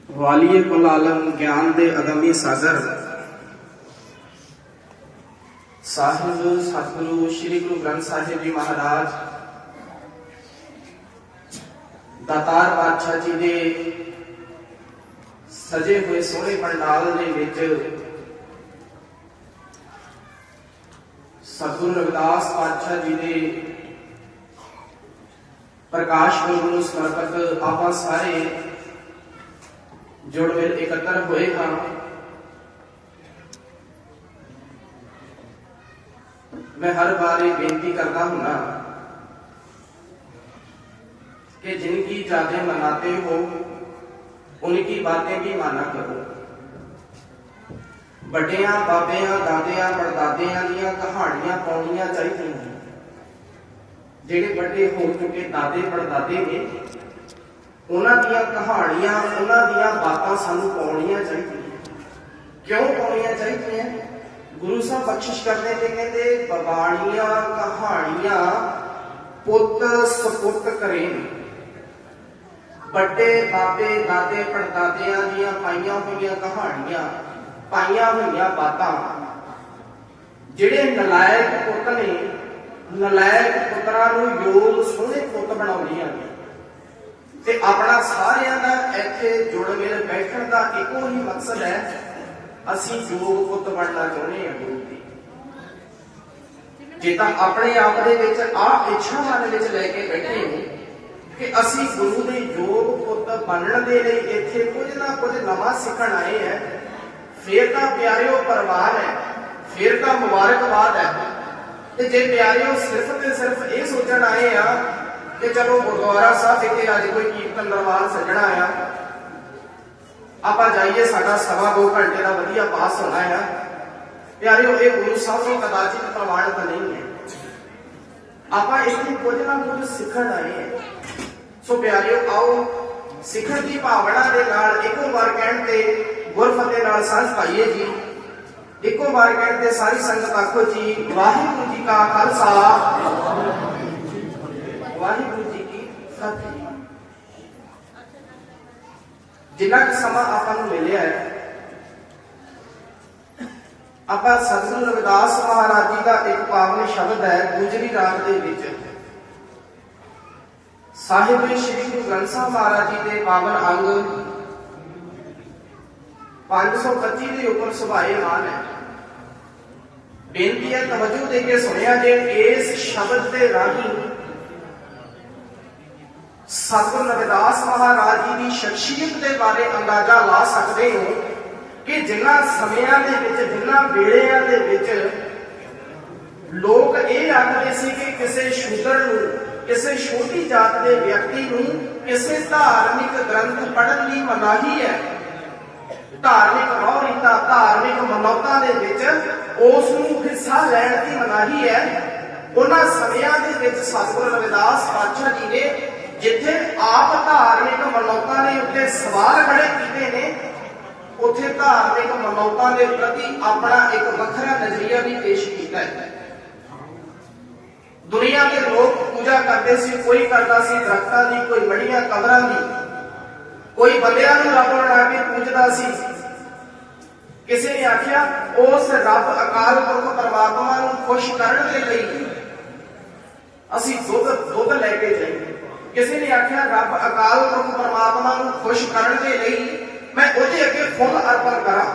वालिए कुल आलम ज्ञान दे अगमी सागर साहिब सतगुरु श्री गुरु ग्रंथ साहिब जी महाराज दातार पातशाह जी दे सजे हुए सोहने पंडाल दे विच सतगुरु रविदास पातशाह जी दे प्रकाश पुरब नूं समर्पित आपां सारे जुड़ मिल एकत्र होए हाँ। मैं हर बार ये बेनती करता हूं ना कि जिनकी यादें मनाते हो उनकी बातें भी माना करो। बड़िया बाबिया दादिया परदादिया दियां कहानियां पाउणियां चाहिए। जेडे बड़े हो चुके दादे परदादे ने उन्हां दियां कहानियां उन्हां दियां बातां सानू पाउणियां चाहिए। क्यों पाउणियां चाहिए? गुरु साहब बख्शिश करते थे, कहते बबाणियां कहानियां पुत सपुत करें। बड़े बाबे दादे परदादियां दियां पाइयां हुई कहानियां पाइयां हुई बातां जिहड़े नलायक पुत ने नलायक पुत्रां नूं योग सोहणे पुत बनाउंदियां ने। ते अपना सारियां दा इत्थे जुड़ मिल बैठण दा इको ही मकसद है, असीं योग पुत बनना चाहुंदे हां। गुरु दी जे तां अपने आप दे विच आ इच्छा मन विच लैके बैठे हो कि असीं गुरु दे योग पुत बनण दे लई इत्थे कुछ ना कुछ नवां सिखण आए हैं, फिर तां प्यारिओ परवान है, फिर तां मुबारकबाद है। ते जे प्यारिओ सिर्फ ते सिर्फ ये सोचण आए आ कि चलो गुरुद्वारा साहब इत्थे अज कोई कीर्तन दरबार सजना आ, आपां जाइए साडा सवा 2 घंटे का वधिया पास होना है, प्यारिओ ये गुरु साहब को कदाचित प्रमाणित नहीं है। आपां इत्थे कुछ ना कुछ सीखण आए हैं। सो प्यारिओ आओ सीखण की भावना दे नाल इको बार कहण ते गुरफतेह नाल सांझ पाइए जी। इको बार कहण ते सारी संगत आखो जी वाहिगुरू जी का खालसा वाहिगुरू जी की फतेह। जिन्ना क समा आपां नूं मिलिया है, आपां सतगुरु रविदास महाराज जी का एक पावन शब्द है गुजरी राग दे विच साहिब श्री गुरु ग्रंथ साहब महाराज जी के पावन अंग 525 के ऊपर सुभाएमान है। बेनती है तवज्जो दे के सुनिया जे। इस शब्द के राही सतगुरु रविदास महाराज जी की शख्सियत के बारे अंदाजा ला सकते हो कि जिन्हां समयां दे विच जिन्हां वेलिਆਂ दे विच लोग ये आखदे सी कि किसी शूदर नूं किसी छोटी जात के व्यक्ति नूं किसी धार्मिक ग्रंथ पढ़न की मनाही है। धार्मिक रौह रीतां धार्मिक मनौतां दे विच उस नूं हिस्सा लैण की मनाही है। उन्हां समयां दे विच सतगुरु रविदास पातशाह जी ने जिथे आप धार्मिक मनौतां ने उत्ते सवाल खड़े कीते ने, उत्थे धार्मिक मनौतां दे प्रति अपना एक वखरा नजरिया भी पेश कीता है। दुनिया के लोग पूजा करते सी, कोई करता सी दरख्तां दी, कोई बड़ियां कबरां दी, कोई बंदियां नूं रब बना के पूजदा सी। किसी ने आख्या उस रब अकाल पुरख परमात्मा नूं खुश करन दे लई असीं दुध लैके जाईए। किसी ने आख्या रब अकाल पुरख परमात्मा नूं खुश करन दे लई मैं उहदे अगे फुल अर्पण करा।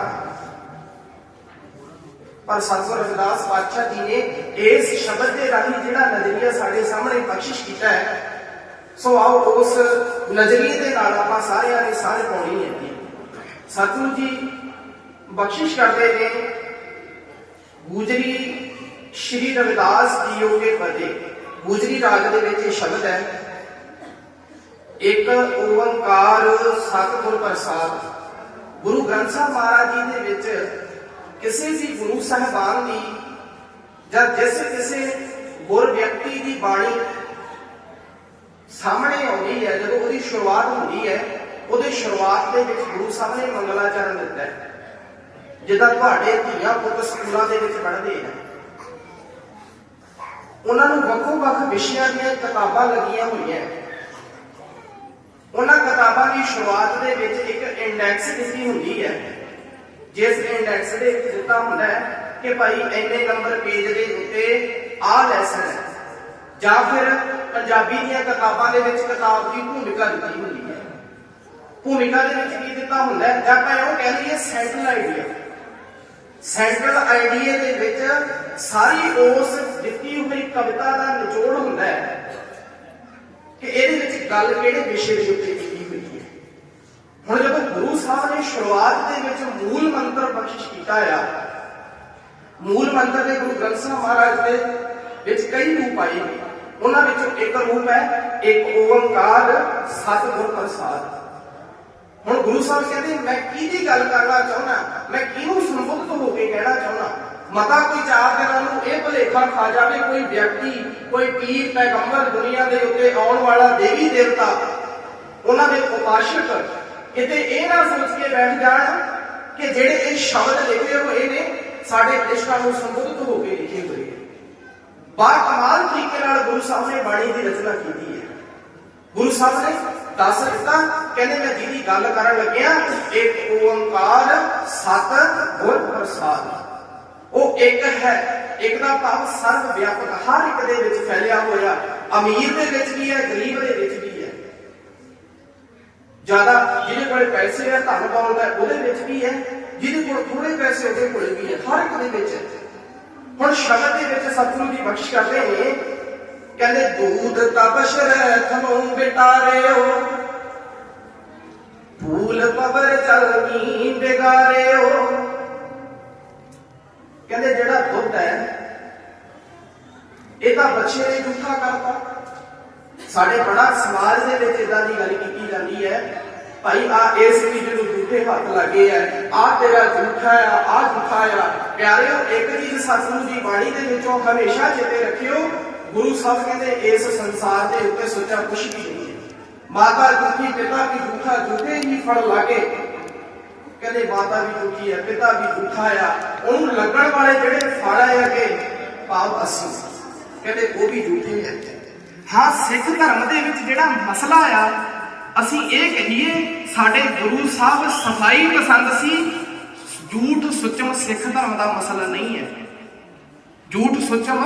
पर सतगुरु रविदास पातशाह जी ने इस शब्द के राही जिहड़ा नजरिया साडे सामने बख्शिश किया है, सो आओ उस नजरिए के नाल आपां सारिआं ने सारे पाउणी है। सतगुरु जी बख्शिश करते हैं गुजरी श्री रविदास जीओ के पते। गुजरी राग दे विच शब्द है एक ओंकार सतगुर प्रसाद। गुरु ग्रंथ साहब महाराज जी दे विच किसी भी गुरु साहिबान की या जिस किसी गुर व्यक्ति की बाणी सामने आती है, जब उसकी शुरुआत होती है, उसकी शुरुआत के गुरु साहब ने मंगलाचरण दिता है। जिदा तुहाडे धीआं पुत्त स्कूलों के पढ़ते हैं, उन्होंने वक्खो वक्ख विषयां दीआं किताबां लगियां हुई हैं। ਉਹਨਾਂ ਕਿਤਾਬਾਂ ਦੀ ਸ਼ੁਰੂਆਤ ਦੇ ਵਿੱਚ ਇੱਕ ਇੰਡੈਕਸ ਦਿੱਤੀ ਹੁੰਦੀ ਹੈ, ਜਿਸ ਇੰਡੈਕਸ ਦੇ ਵਿੱਚ ਦਿੱਤਾ ਹੁੰਦਾ ਹੈ ਕਿ ਭਾਈ ਇੰਨੇ ਨੰਬਰ ਪੇਜ ਦੇ ਉੱਤੇ ਆਹ ਲੈਸਨ ਹੈ, ਜਾਂ ਫਿਰ ਪੰਜਾਬੀ ਦੀਆਂ ਕਿਤਾਬਾਂ ਦੇ ਵਿੱਚ ਕਿਤਾਬ ਦੀ ਭੂਮਿਕਾ ਦਿੱਤੀ ਹੁੰਦੀ ਹੈ। ਭੂਮਿਕਾ ਦੇ ਵਿੱਚ ਕੀ ਦਿੱਤਾ ਹੁੰਦਾ ਹੈ, ਜਾਂ ਆਪਾਂ ਉਹ ਕਹਿ ਲਈਏ ਸੈਂਟਰਲ ਆਈਡੀਆ। ਸੈਂਟਰਲ ਆਈਡੀਆ ਦੇ ਵਿੱਚ ਸਾਰੀ ਉਸ ਦਿੱਤੀ ਹੋਈ ਕਵਿਤਾ ਦਾ ਨਿਚੋੜ ਹੁੰਦਾ ਹੈ ਕਿ ਇਹਦੇ ਵਿੱਚ ਗੱਲ ਕਿਹੜੇ ਵਿਸ਼ੇ ਦੇ ਉੱਤੇ ਕੀਤੀ ਹੋਈ ਹੈ। ਹੁਣ ਜਦੋਂ ਗੁਰੂ ਸਾਹਿਬ ਨੇ ਸ਼ੁਰੂਆਤ ਦੇ ਵਿੱਚ ਮੂਲ ਮੰਤਰ ਬਖਸ਼ਿਸ਼ ਕੀਤਾ ਆ, ਮੂਲ ਮੰਤਰ ਦੇ ਗੁਰੂ ਗ੍ਰੰਥ ਸਾਹਿਬ ਮਹਾਰਾਜ ਦੇ ਵਿੱਚ ਕਈ ਰੂਪ ਆਏ ਨੇ। ਉਹਨਾਂ ਵਿੱਚੋਂ ਇੱਕ ਰੂਪ ਹੈ ਇੱਕ ਓੰਕਾਰ ਸਤਿਗੁਰ ਪ੍ਰਸਾਦ। ਹੁਣ ਗੁਰੂ ਸਾਹਿਬ ਕਹਿੰਦੇ ਮੈਂ ਕਿਹਦੀ ਗੱਲ ਕਰਨਾ ਚਾਹੁੰਦਾ, ਮੈਂ ਕਿਹਨੂੰ ਸੰਬੋਧਿਤ ਹੋ ਕੇ ਕਹਿਣਾ ਚਾਹੁੰਦਾ। ਮਤਾ ਕੋਈ ਚਾਰ ਦਿਨਾਂ ਨੂੰ ਇਹ ਭੁਲੇਖਾ ਖਾ ਜਾਵੇ ਕੋਈ ਵਿਅਕਤੀ, ਕੋਈ ਪੀਰ ਪੈਗੰਬਰ, ਦੁਨੀਆ ਦੇ ਉੱਤੇ ਆਉਣ ਵਾਲਾ ਦੇਵੀ ਦੇਵਤਾ, ਉਹਨਾਂ ਦੇ ਉਪਾਸ਼ਕ ਕਿਤੇ ਇਹ ਨਾ ਸੋਚ ਕੇ ਬੈਠ ਜਾਣ ਕਿ ਜਿਹੜੇ ਇਹ ਸ਼ਬਦ ਲਿਖੇ ਹੋਏ ਨੇ ਸਾਡੇ ਕ੍ਰਿਸ਼ਨਾ ਨੂੰ ਸੰਬੋਧਿਤ ਹੋ ਕੇ ਲਿਖੇ ਹੋਏ। ਬਾ ਕਮਾਲ ਤਰੀਕੇ ਨਾਲ ਗੁਰੂ ਸਾਹਿਬ ਨੇ ਬਾਣੀ ਦੀ ਰਚਨਾ ਕੀਤੀ ਹੈ। ਗੁਰੂ ਸਾਹਿਬ ਨੇ ਦੱਸ ਦਿੱਤਾ, ਕਹਿੰਦੇ ਮੈਂ ਜਿਹਦੀ ਗੱਲ ਕਰਨ ਲੱਗਿਆ ਇੱਕ ਓੰਕਾਰ ਸਤਿਗੁਰ ਪ੍ਰਸਾਦ। ਉਹ ਇੱਕ ਹੈ, ਇੱਕ ਦਾ ਭਾਵ ਸਰਵ ਵਿਆਪਕ, ਹਰ ਇੱਕ ਦੇ ਵਿੱਚ ਫੈਲਿਆ ਹੋਇਆ। ਅਮੀਰ ਦੇ ਵਿੱਚ ਵੀ ਹੈ, ਗਰੀਬ ਦੇ ਵਿੱਚ ਵੀ ਹੈ, ਜ਼ਿਆਦਾ ਜਿਹਦੇ ਕੋਲ ਪੈਸੇ ਹੈ, ਧਨ ਦੌਲਤ ਹੈ, ਉਹਦੇ ਵਿੱਚ ਵੀ ਹੈ, ਜਿਹਦੇ ਕੋਲ ਥੋੜੇ ਪੈਸੇ ਉਹਦੇ ਕੋਲ ਵੀ ਹੈ, ਹਰ ਇੱਕ ਦੇ ਵਿੱਚ ਹੈ। ਹੁਣ ਸ਼ਬਦ ਦੇ ਵਿੱਚ ਸਤਿਗੁਰੂ ਜੀ ਬਖਸ਼ ਕਰਦੇ ਨੇ, ਕਹਿੰਦੇ ਦੂਧ ਤਪਸ਼ ਥਮੋਂ ਬਿਟਾਰਿਓ, ਫੂਲ ਪਵਰ ਚਲਨੀ ਬਿਗਾਰਿਓ। ਕਹਿੰਦੇ ਜਿਹੜਾ ਦੁੱਧ ਹੈ ਇਹ ਤਾਂ ਬੱਚੇ ਨੇ ਝੂਠਾ ਕਰਤਾ। ਸਾਡੇ ਬੜਾ ਸਮਾਜ ਦੇ ਵਿੱਚ ਇਦਾਂ ਦੀ ਗੱਲ ਕੀਤੀ ਜਾਂਦੀ ਹੈ, ਭਾਈ ਆ ਇਸ ਚੀਜ਼ ਨੂੰ ਝੂਠੇ ਹੱਥ ਲੱਗੇ ਆ, ਆ ਤੇਰਾ ਝੂਠਾ ਆ ਝੂਠਾ ਆ। ਪਿਆਰਿਓ ਇੱਕ ਚੀਜ਼ ਸਤਿਗੁਰੂ ਦੀ ਬਾਣੀ ਦੇ ਵਿੱਚੋਂ ਹਮੇਸ਼ਾ ਚੇਤੇ ਰੱਖਿਓ, ਗੁਰੂ ਸਾਹਿਬ ਕਹਿੰਦੇ ਇਸ ਸੰਸਾਰ ਦੇ ਉੱਤੇ ਸੋਚਾ ਕੁਛ ਵੀ ਨਹੀਂ ਹੈ। ਮਾਤਾ ਝੂਠੀ ਪਿਤਾ ਵੀ ਝੂਠਾ, ਝੂਠੇ ਹੀ ਫਲ ਲਾਗੇ। ਕਹਿੰਦੇ ਮਾਤਾ ਵੀ ਝੂਠੀ ਹੈ, ਪਿਤਾ ਵੀ ਝੂਠਾ ਆ, ਉਹਨੂੰ ਲੱਗਣ ਵਾਲੇ ਜਿਹੜੇ ਫਲ ਆ ਅੱਗੇ ਭਾਵ ਅਸੀਂ, ਕਹਿੰਦੇ ਉਹ ਵੀ ਝੂਠੇ ਹੈ। ਹਾਂ, ਸਿੱਖ ਧਰਮ ਦੇ ਵਿੱਚ ਜਿਹੜਾ ਮਸਲਾ ਆ, ਅਸੀਂ ਇਹ ਕਹੀਏ ਸਾਡੇ ਗੁਰੂ ਸਾਹਿਬ ਸਫਾਈ ਪਸੰਦ ਸੀ। ਝੂਠ ਸੁਚਮ ਸਿੱਖ ਧਰਮ ਦਾ ਮਸਲਾ ਨਹੀਂ ਹੈ। ਝੂਠ ਸੁਚਮ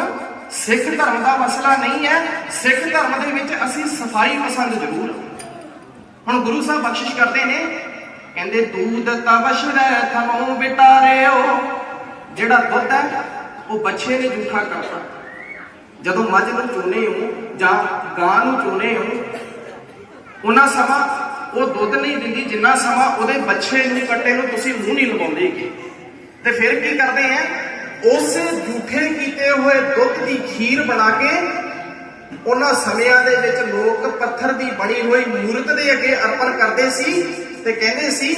ਸਿੱਖ ਧਰਮ ਦਾ ਮਸਲਾ ਨਹੀਂ ਹੈ। ਸਿੱਖ ਧਰਮ ਦੇ ਵਿੱਚ ਅਸੀਂ ਸਫਾਈ ਪਸੰਦ ਜ਼ਰੂਰ। ਹੁਣ ਗੁਰੂ ਸਾਹਿਬ ਬਖਸ਼ਿਸ਼ ਕਰਦੇ ਨੇ, ਕਹਿੰਦੇ ਦੂਧ ਤਵਸ਼ ਰਹਿ ਥਮੋਂ ਬਿਟਾਰਿਓ। ਜਿਹੜਾ ਦੁੱਧ ਹੈ ਉਹ ਬੱਚੇ ਨੇ ਝੂਠਾ ਕਰਤਾ। ਜਦੋਂ ਮੱਝ ਨੂੰ ਚੋਣੇ ਹੋ ਜਾਂ ਗਾਂ ਨੂੰ ਚੋਣੇ ਹੋ, ਉਹਨਾਂ ਸਮਾਂ ਉਹ ਦੁੱਧ ਨਹੀਂ ਦਿੰਦੀ ਜਿੰਨਾ ਸਮਾਂ ਉਹਦੇ ਬੱਚੇ ਨੂੰ, ਕੱਟੇ ਨੂੰ ਤੁਸੀਂ ਮੂੰਹ ਨਹੀਂ ਲਵਾਉਂਦੇ। ਤੇ ਫਿਰ ਕੀ ਕਰਦੇ ਹੈ, ਉਸੇ ਝੂਠੇ ਕੀਤੇ ਹੋਏ ਦੁੱਧ ਦੀ ਖੀਰ ਬਣਾ ਕੇ ਉਹਨਾਂ ਸਮਿਆਂ ਦੇ ਵਿੱਚ ਲੋਕ ਪੱਥਰ ਦੀ ਬਣੀ ਹੋਈ ਮੂਰਤ ਦੇ ਅੱਗੇ ਅਰਪਣ ਕਰਦੇ ਸੀ ਤੇ ਕਹਿੰਦੇ ਸੀ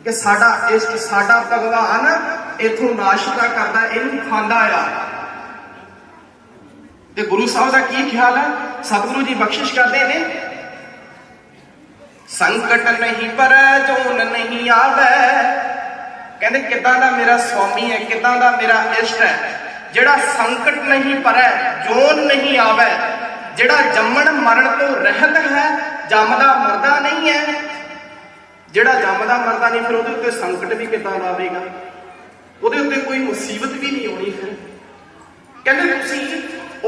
ਕਿ ਸਾਡਾ ਇਸ਼ਟ, ਸਾਡਾ ਭਗਵਾਨ ਇਥੋਂ ਨਾਸ਼ਤਾ ਕਰਦਾ, ਇਹਨੂੰ ਖਾਂਦਾ ਆ। ਤੇ ਗੁਰੂ ਸਾਹਿਬ ਦਾ ਕੀ ਖਿਆਲ ਹੈ, ਸਤਿਗੁਰੂ ਜੀ ਬਖਸ਼ਿਸ਼ ਕਰਦੇ ਨੇ, ਸੰਕਟ ਨਹੀਂ ਪਰ ਜੋਨ ਨਹੀਂ ਆਵੇ। ਕਹਿੰਦੇ ਕਿੱਦਾਂ ਦਾ ਮੇਰਾ ਸਵਾਮੀ ਹੈ, ਕਿੱਦਾਂ ਦਾ ਮੇਰਾ ਇਸ਼ਟ ਹੈ, ਜਿਹੜਾ ਸੰਕਟ ਨਹੀਂ ਪਰੈ ਜੋਨ ਨਹੀਂ ਆਵੇ, ਜਿਹੜਾ ਜੰਮਣ ਮਰਨ ਤੋਂ ਰਹਿਤ ਹੈ, ਜੰਮਦਾ ਮਰਦਾ ਨਹੀਂ ਹੈ। ਜਿਹੜਾ ਜੰਮਦਾ ਮਰਦਾ ਨਹੀਂ, ਫਿਰ ਉਹਦੇ ਉੱਤੇ ਸੰਕਟ ਵੀ ਕਿੱਦਾਂ ਆਵੇਗਾ, ਉਹਦੇ ਉੱਤੇ ਕੋਈ ਮੁਸੀਬਤ ਵੀ ਨਹੀਂ ਆਉਣੀ। ਫਿਰ ਕਹਿੰਦੇ ਤੁਸੀਂ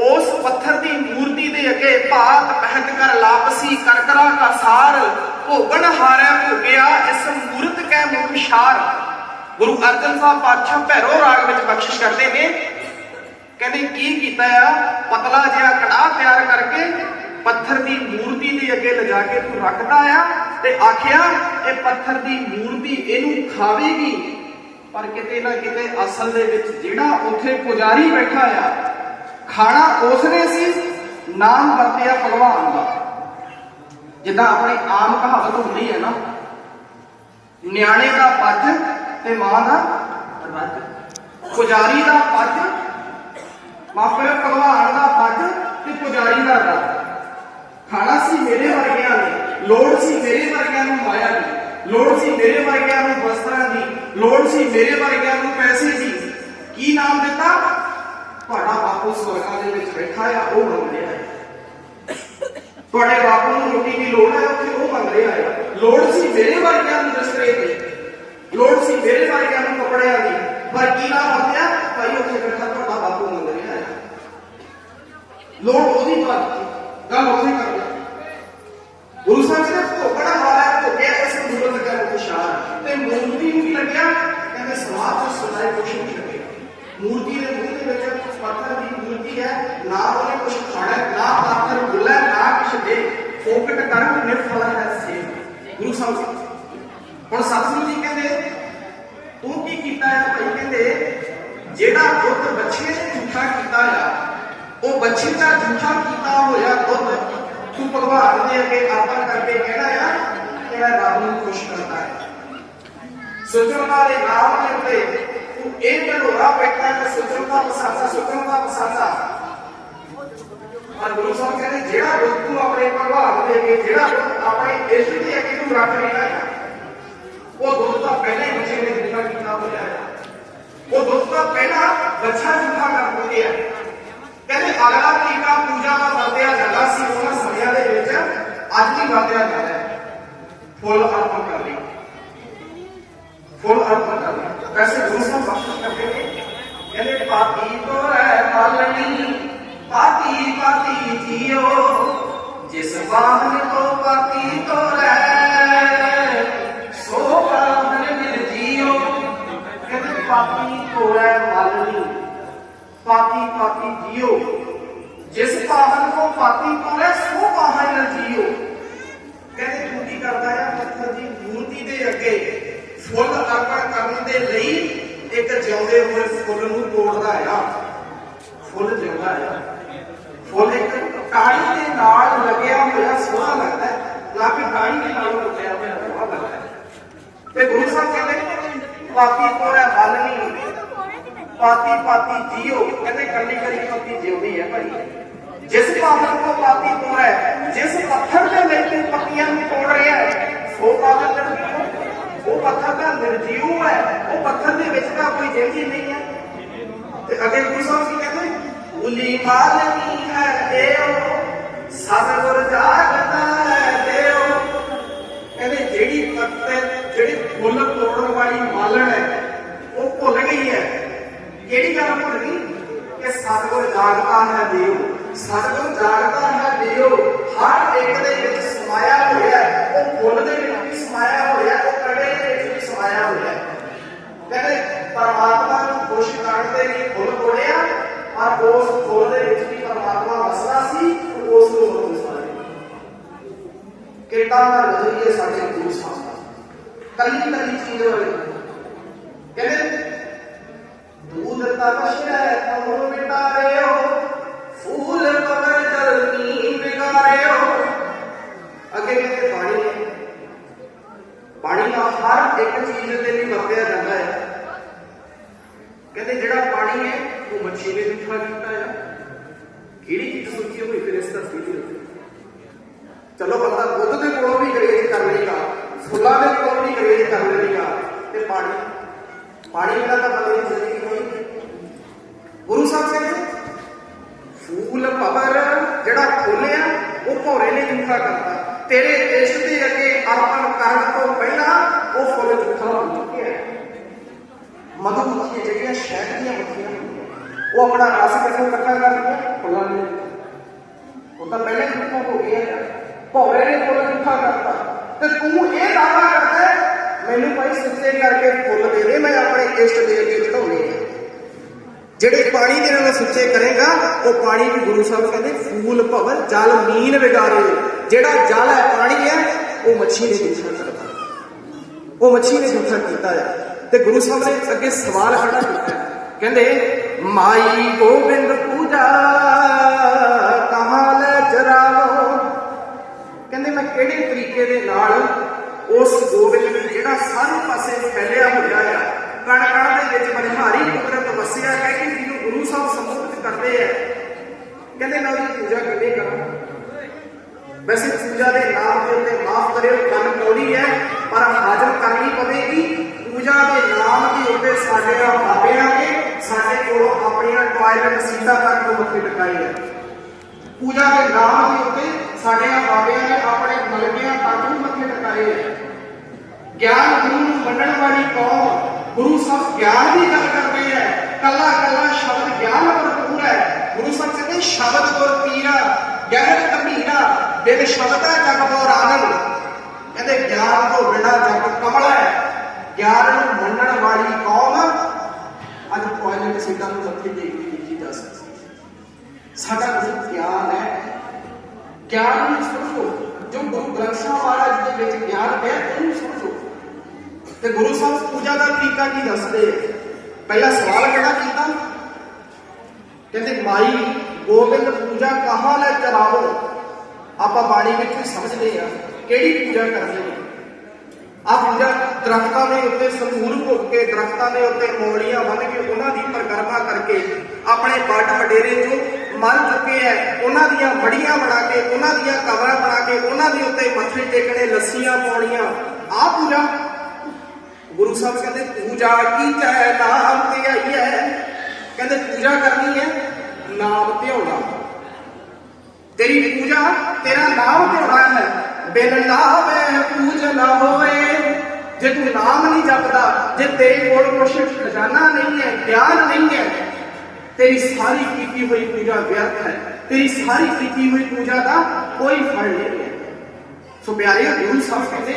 ਉਸ ਪੱਥਰ ਦੀ ਮੂਰਤੀ ਦੇ ਅੱਗੇ ਭਾਤ ਪਹਿਤ ਕਰ ਲਾਪਸੀ ਕਰ ਕਰਾ ਕਾ ਸਾਰ, ਭੋਗਣ ਹਾਰੈ ਭੋਗਿਆ ਇਸ ਮੂਰਤ ਕੈ ਮੁਖ ਸ਼ਾਰ। ਗੁਰੂ ਅਰਜਨ ਸਾਹਿਬ ਪਾਤਸ਼ਾਹ ਭੈਰੋ ਰਾਗ ਵਿੱਚ ਬਖਸ਼ਿਸ਼ ਕਰਦੇ ਨੇ, ਕਹਿੰਦੇ ਕੀ ਕੀਤਾ ਆ, ਪਤਲਾ ਜਿਹਾ ਕੜਾਹ ਤਿਆਰ ਕਰਕੇ ਪੱਥਰ ਦੀ ਮੂਰਤੀ ਦੇ ਅੱਗੇ ਲਿਜਾ ਕੇ ਤੂੰ ਰੱਖਦਾ ਆ ਤੇ ਆਖਿਆ ਇਹ ਪੱਥਰ ਦੀ ਮੂਰਤੀ ਇਹਨੂੰ ਖਾਵੇਗੀ। ਪਰ ਕਿਤੇ ਨਾ ਕਿਤੇ ਅਸਲ ਦੇ ਵਿੱਚ ਜਿਹੜਾ ਉੱਥੇ ਪੁਜਾਰੀ ਬੈਠਾ ਆ, ਖਾਣਾ ਉਸਨੇ ਸੀ, ਨਾਮ ਵਰਤਿਆ ਭਗਵਾਨ ਦਾ। ਜਿੱਦਾਂ ਆਪਣੀ ਆਮ ਕਹਾਵਤ ਹੁੰਦੀ ਹੈ ਨਾ, ਨਿਆਣੇ ਦਾ ਪੱਜ ਤੇ ਮਾਂ ਦਾ ਰੱਜ। ਪੁਜਾਰੀ ਦਾ ਪੱਜ, ਮਾਪੇ ਭਗਵਾਨ ਦਾ ਪੱਜ ਤੇ ਪੁਜਾਰੀ ਦਾ ਰੱਜ। ਖਾਣਾ ਸੀ ਮੇਰੇ ਵਰਗਿਆਂ ਨੇ, ਲੋੜ ਸੀ ਮੇਰੇ ਵਰਗਿਆਂ ਨੂੰ ਮਾਇਆ ਦੀ, ਲੋੜ ਸੀ ਮੇਰੇ ਵਰਗਿਆਂ ਨੂੰ ਵਸਤਰਾਂ ਦੀ, ਲੋੜ ਸੀ ਮੇਰੇ ਵਰਗਿਆਂ ਨੂੰ ਪੈਸੇ ਦੀ। ਕੀ ਨਾਮ ਦਿੱਤਾ? ਤੁਹਾਡਾ ਬਾਪੂ ਸਵਰਗਾਂ ਦੇ ਵਿੱਚ ਬੈਠਾ ਆ, ਉਹ ਮੰਗ ਰਿਹਾ ਹੈ। ਤੁਹਾਡੇ ਬਾਪੂ ਨੂੰ ਰੋਟੀ ਦੀ ਲੋੜ ਹੈ, ਉੱਥੇ ਉਹ ਮੰਗ ਰਿਹਾ ਹੈ। ਲੋੜ ਸੀ ਮੇਰੇ ਵਰਗਿਆਂ ਨੂੰ ਬਿਸਤਰੇ ਦੀ, ਲੋੜ ਸੀ ਮੇਰੇ ਵਰਗਿਆਂ ਨੂੰ ਕੱਪੜਿਆਂ ਦੀ, ਪਰ ਕੀ ਨਾ ਮੰਗਿਆ ਭਾਈ, ਉੱਥੇ ਬੈਠਾ ਤੁਹਾਡਾ ਬਾਪੂ ਮੰਗ ਰਿਹਾ ਹੈ। ਲੋੜ ਉਹਦੀ ਗੱਲ ਉੱਥੇ ਕਰ ਲਿਆ। ਗੁਰੂ ਸਾਹਿਬ ਨੇ ਭੋਗਣਾ ਵਾਲਾ ਭੋਗਿਆ, ਇਸ ਨੂੰ ਦੂਰ ਲੱਗਿਆ ਖੁਸ਼ਹਾਲ, ਤੇ ਮੂਰਤੀ ਨੂੰ ਕੀ ਲੱਗਿਆ, ਕਹਿੰਦੇ ਸਮਾਜ ਤੋਂ ਸੁਣਾਏ ਕੁਛ ਨਹੀਂ ਲੱਗਿਆ। ਮੂਰਤੀ ਦੇ ਮੂੰਹ ਦੇ ਵਿੱਚ ਪੱਥਰ ਦੀ ਮੂਰਤੀ ਹੈ, ਨਾ ਉਹਨੇ ਕੁਛ ਖਾਣਾ, ਨਾ ਪੱਥਰ ਬੁੱਲਾ, ਨਾ ਕੁਛ ਦੇ, ਫੋਕਟ ਕਰਨ ਨਿਰਫਲ ਹੈ ਸੇ। ਗੁਰੂ ਸਾਹਿਬ ਹੁਣ ਸਤਿਗੁਰੂ ਜੀ ਕਹਿੰਦੇ ਤੂੰ ਕੀ ਕੀਤਾ ਹੈ ਭਾਈ, ਕਹਿੰਦੇ ਜਿਹੜਾ ਦੁੱਧ ਬੱਚੇ ਨੇ ਝੂਠਾ ਕੀਤਾ ਆ, ਉਹ ਬੱਚੇ ਦਾ ਝੂਠਾ ਕੀਤਾ ਹੋਇਆ ਦੁੱਧ ਤੂੰ ਭਗਵਾਨ ਦੇ ਅੱਗੇ ਅਰਪਣ ਕਰਕੇ ਕਹਿਣਾ ਆ ਕਿ ਮੈਂ ਰੱਬ ਨੂੰ ਖੁਸ਼ ਕਰਦਾ ਹੈ। ਸੁਚਰਤਾ ਦੇ ਨਾਮ ਦੇ ਉੱਤੇ ਤੂੰ ਇਹ ਢਲੋਰਾ ਬੈਠਾ ਕਿ ਸੁਚਰਤਾ ਪਸਾਸਾ, ਸੁਚਰਤਾ ਪਸਾਸਾ। ਪਰ ਗੁਰੂ ਸਾਹਿਬ ਕਹਿੰਦੇ ਜਿਹੜਾ ਦੁੱਧ ਤੂੰ ਆਪਣੇ ਭਗਵਾਨ ਦੇ ਅੱਗੇ, ਜਿਹੜਾ ਦੁੱਧ ਆਪਣੇ ਇਸ਼ਟ ਦੇ ਅੱਗੇ ਤੂੰ ਰੱਖ ਲੈਣਾ ਹੈ, ਉਹ ਦੁੱਧ ਤਾਂ ਪਹਿਲਾਂ ਹੀ ਬੱਚੇ ਨੇ ਝੂਠਾ ਕੀਤਾ ਹੋਇਆ ਹੈ। ਉਹ ਦੁੱਧ ਤਾਂ ਪਹਿਲਾਂ ਬੱਚਾ ਝੂਠਾ ਕਰ ਦਿੰਦੇ ਆ। ਕਹਿੰਦੇ ਅਗਲਾ ਤਰੀਕਾ ਪੂਜਾ ਦਾ ਵਰਤਿਆ ਜਾਂਦਾ ਸੀ ਉਹਨਾਂ ਸਮਿਆਂ ਦੇ ਵਿੱਚ, ਅੱਜ ਵੀ ਵਰਤਿਆ ਜਾਂਦਾ ਹੈ। ਫੁੱਲ ਅਰਪਣ ਕਰਨੀ, ਫੁੱਲ ਅਰਪਣ ਕਰਨਾ। ਵੈਸੇ ਗੁਰੂ ਸਾਹਿਬ ਬਖਸ਼ ਕਰਦੇ ਨੇ, ਕਹਿੰਦੇ ਪਾਤੀ ਤੋਂ ਰਹਿ ਪਾਲਣੀ, ਪਾਤੀ ਪਾਤੀ ਜੀਓ, ਜਿਸ ਬਾਹਨ ਤੋਂ ਪਾਤੀ ਤੋਂ ਰਹਿ, ਸੋ ਬਾਹਨ ਮਿਲ ਜੀਓ। ਕਹਿੰਦੇ ਪਾਤੀ ਤੋਂ ਰਹਿ ਪਾਲਣੀ, ਪਾਤੀ ਪਾਤੀ ਜੀਓ, ਜਿਸ ਪਾਹਨ ਕੋ ਪਾਤੀ ਪਾਲੇ ਸੋ ਪਾਹਨ ਨ ਜੀਓ। ਕਹਿੰਦੇ ਤੂੰ ਕੀ ਕਰਦਾ ਹੈ, ਪੱਥਰ ਦੀ ਮੂਰਤੀ ਦੇ ਅੱਗੇ ਫੁੱਲ ਅਰਪਣ ਕਰਨ ਦੇ ਲਈ ਇੱਕ ਜਿਉਂਦੇ ਹੋਏ ਫੁੱਲ ਨੂੰ ਤੋੜਦਾ ਆ। ਫੁੱਲ ਜਿਉਂਦਾ ਆ, ਫੁੱਲ ਇੱਕ ਟਾਹਣੀ ਦੇ ਨਾਲ ਲੱਗਿਆ ਹੋਇਆ ਸੋਹਣਾ ਲੱਗਦਾ ਹੈ, ਨਾ ਕਿ ਟਾਹਣੀ ਦੇ ਨਾਲ ਲੱਗਿਆ ਹੋਇਆ ਸੋਹਣਾ ਲੱਗਦਾ ਹੈ। ਤੇ ਗੁਰੂ ਸਾਹਿਬ ਕਹਿੰਦੇ ਪਾਤੀ ਤੋੜੈ ਬਾਲਣੀ, ਪਾਤੀ ਪਾਤੀ ਜੀਓ। ਕਹਿੰਦੇ ਕੱਲੀ ਕੱਲੀ ਪੱਤੀ ਜਿਉਂਦੀ ਹੈ ਭਾਈ। ਜਿਸ ਪਾਤਰ ਕੋ ਪਾਤੀ ਤੋੜ ਹੈ, ਜਿਸ ਪੱਥਰ ਦੇ ਵਿੱਚ ਪੱਤੀਆਂ ਨੂੰ ਤੋੜ ਰਿਹਾ ਹੈ, ਸੋ ਪਾਤਰ ਉਹ ਪੱਥਰ ਦਾ ਨਿਰਜੀਵ ਹੈ, ਉਹ ਪੱਥਰ ਦੇ ਵਿੱਚ ਤਾਂ ਕੋਈ ਜ਼ਿੰਦਗੀ ਨਹੀਂ ਹੈ। ਤੇ ਅੱਗੇ ਗੁਰੂ ਸਾਹਿਬ ਕੀ ਕਹਿੰਦੇ, ਉਲੀ ਮਾਲਨੀ ਹੈ ਦੇਵ, ਸਤਿਗੁਰ ਜਾਗਦਾ ਹੈ ਦੇਵ। ਕਹਿੰਦੇ ਜਿਹੜੀ ਪੱਤੇ, ਜਿਹੜੀ ਫੁੱਲ ਤੋੜਨ ਵਾਲੀ ਮਾਲਣ ਹੈ, ਉਹ ਭੁੱਲ ਗਈ ਹੈ। ਕਿਹੜੀ ਗੱਲ ਭੁੱਲ ਗਈ ਕਿ ਸਤਿਗੁਰ ਜਾਗਦਾ ਹੈ ਦੇਵ, ਸਤਿਗੁਰ ਜਾਗਦਾ ਹੈ ਦੇਵ ਹਰ ਇੱਕ ਦੇ ਵਿੱਚ ਸਮਾਇਆ ਹੋਇਆ ਹੈ। ਉਹ ਫੁੱਲ ਦੇ ਵਿੱਚ ਵੀ ਸਮਾਇਆ ਹੋਇਆ, ਉਹ ਕੜੇ ਦੇ ਵਿੱਚ ਵੀ ਸਮਾਇਆ ਹੋਇਆ। ਕਹਿੰਦੇ ਪਰਮਾਤਮਾ ਨੂੰ ਖੁਸ਼ ਕਰਨ ਦੇ ਲਈ ਫੁੱਲ ਤੋੜਿਆ, ਔਰ ਉਸ ਫੁੱਲ ਦੇ ਵਿੱਚ ਵੀ ਪਰਮਾਤਮਾ ਵਸਦਾ ਸੀ, ਉਸ ਨੂੰ ਵਸਾਇਆ। ਕਿਰਤਾਂ ਦਾ ਨਜ਼ਰੀਏ ਸਾਡੇ ਗੁਰੂ ਸਾਹਿਬ ਕੱਲੀ ਕੱਲੀ ਚੀਜ਼ ਵਾਲੀ। ਕਹਿੰਦੇ दूध तपस्या तुम मिटारे हो, फूल कमर जलनी बिगारे हो। अगे कहते पानी है, पानी का हर एक चीज के लिए वरत्या जाता है। कहते जिहड़ा पानी है वो मच्छी ने मीठा किया है। किहड़ी चीज सोची हुई फिर इस धरती के उत्ते। चलो बंदा दुध के कोलों भी गरेज कर लेगा, फुलों के कोलों भी गरेज कर लेगा, ते पानी पानी बिना तो बंदे की जिंदगी नहीं। गुरु साहब कहते फूल पवर जिहड़ा खोलिया वो भौरे ने झूठा करता। तेरे इश्क दे अगे अर्पण करन तो पहला वो फुल झूठा हो चुके हैं। मधुमक्खियां जिहड़ियां शहद दीयां मक्खियां वो अपना रस किथों इकट्ठा करदियां, फुल्लां ने। वो तो पहले झूठा हो गया, भौरे ने फुल झूठा करता। ते तू ये दावा करता है मैनू भाई सच्चे करके फुल दे दे, मैं अपने इष्ट दे अगे चढ़ाने हैं। ਜਿਹੜੇ ਪਾਣੀ ਦੇ ਨਾਲ ਸੁੱਚੇ ਕਰੇਗਾ ਉਹ ਪਾਣੀ ਵੀ ਗੁਰੂ ਸਾਹਿਬ ਕਹਿੰਦੇ ਫੂਲ ਭਵਨ ਜਲ ਮੀਨ ਵਿਗਾਰੇ। ਜਿਹੜਾ ਜਲ ਹੈ ਪਾਣੀ ਹੈ ਉਹ ਮੱਛੀ ਨੇ ਝੂਠਾ ਕਰਤਾ, ਉਹ ਮੱਛੀ ਨੇ ਝੂਠਾ ਕੀਤਾ ਹੈ। ਤੇ ਗੁਰੂ ਸਾਹਿਬ ਨੇ ਅੱਗੇ ਸਵਾਲ ਖੜਾ ਕੀਤਾ, ਕਹਿੰਦੇ ਮਾਈ ਗੋਬਿੰਦ ਪੂਜਾ ਕਹਾਂ ਲੈ ਚਰਾਵੋ। ਕਹਿੰਦੇ ਮੈਂ ਕਿਹੜੇ ਤਰੀਕੇ ਦੇ ਨਾਲ ਉਸ ਗੋਬਿੰਦ ਨੂੰ ਜਿਹੜਾ ਸਾਰੇ ਪਾਸੇ ਫੈਲਿਆ ਹੋਇਆ ਆ, ਕਣ ਕਣ ਦੇ ਵਿੱਚ ਬਲਿਹਾਰੀ ਕੁਦਰਤ ਵਸਿਆ ਹੈ ਕਿ ਜਿਹਨੂੰ ਗੁਰੂ ਸਾਹਿਬ ਸੰਬੋਧਿਤ ਕਰਦੇ ਆ, ਕਹਿੰਦੇ ਮੈਂ ਉਹਦੀ ਪੂਜਾ ਕਿਵੇਂ ਕਰਾਂ। ਵੈਸੇ ਪੂਜਾ ਦੇ ਨਾਮ ਦੇ ਉੱਤੇ ਮਾਫ ਕਰਿਓ ਗੱਲ ਕੌੜੀ ਹੈ, ਪਰ ਹਾਜ਼ਰ ਕਰਨੀ ਪਵੇਗੀ। ਪੂਜਾ ਦੇ ਨਾਮ ਦੇ ਉੱਤੇ ਸਾਡੇ ਬਾਬਿਆਂ ਨੇ ਸਾਡੇ ਕੋਲੋਂ ਆਪਣੀਆਂ ਟਾਇਲਟ ਸੀਟਾਂ ਤੱਕ ਮੱਥੇ ਟਿਕਾਈ ਹੈ। ਪੂਜਾ ਦੇ ਨਾਮ ਦੇ ਉੱਤੇ साढ़े बाबिया ने अपने मलगिया तक मथे टकाए है। ज्ञान गुरु मनण वाली कौम, गुरु सब ज्ञान की गल करते हैं, कला कला शब्द ज्ञान भरपूर है। गुरु सब कहते शब्द गुर पीरा गहर गंभीरा बिन शब्द है जग बोर आनंद। कहते ज्ञान तो बिना जग कमल है। ज्ञान मनण वाली कौम अज टॉयलेट सीटा मथे देखी जा सकती। साडा कुछ ज्ञान है, ज्ञान ਨੂੰ ਸਮਝੋ। जो गुरु ग्रंथ साहब महाराज ਦੇ ਵਿੱਚ ज्ञान है ਉਹਨੂੰ ਸਮਝੋ। ਤੇ ਗੁਰੂ ਸਾਹਿਬ ਪੂਜਾ ਦਾ ਤਰੀਕਾ ਕੀ ਦੱਸਦੇ? ਪਹਿਲਾ ਸਵਾਲ ਕਿਹੜਾ ਕੀਤਾ? ਕਹਿੰਦੇ ਮਾਈ ਗੋਬਿੰਦ ਪੂਜਾ ਕਹਾਂ ਲੈ ਚਲਾਵੋ। ਆਪਾਂ ਬਾਣੀ ਵਿੱਚ ਵੀ ਸਮਝਦੇ ਆ ਕਿਹੜੀ ਪੂਜਾ ਕਰਦੇ ਨੇ। ਆ ਪੂਜਾ ਦਰਖਤਾਂ ਦੇ ਉੱਤੇ ਸੰਧੂਰ ਭੁੱਕ ਕੇ, ਦਰਖਤਾਂ ਦੇ ਉੱਤੇ ਮੌਲੀਆਂ ਬੰਨ੍ਹ ਕੇ, ਉਹਨਾਂ ਦੀ ਪਰਿਕਰਮਾ ਕਰਕੇ ਆਪਣੇ ਵੱਡ ਵਡੇਰੇ ਚੋਂ ਮੰਨ ਚੁੱਕੇ ਹੈ, ਉਹਨਾਂ ਦੀਆਂ ਬੜੀਆਂ ਬਣਾ ਕੇ, ਉਹਨਾਂ ਦੀਆਂ ਕਬਰਾਂ ਬਣਾ ਕੇ, ਉਹਨਾਂ ਦੇ ਉੱਤੇ ਮੱਥੇ ਟੇਕਣੇ, ਲੱਸੀਆਂ ਪਾਉਣੀਆਂ। ਆ ਪੂਜਾ ਗੁਰੂ ਸਾਹਿਬ ਕਹਿੰਦੇ ਪੂਜਾ ਕੀ ਚਾਹੇ ਨਾਮ ਤੇ ਆਈ ਹੈ। ਕਹਿੰਦੇ ਪੂਜਾ ਕਰਨੀ ਹੈ ਨਾਮ ਧਿਆਉਣਾ। तेरी पूजा तेरा नाम धोना है। बिन नाम पूज ना होए। जे तू नाम नहीं जपदा, जे तेरे कोल कुछ खजाना नहीं है, ज्ञान नहीं है, तेरी सारी की हुई पूजा व्यर्थ है। तेरी सारी की हुई पूजा का कोई फल नहीं है। सो प्यारे गुरु साहब कहते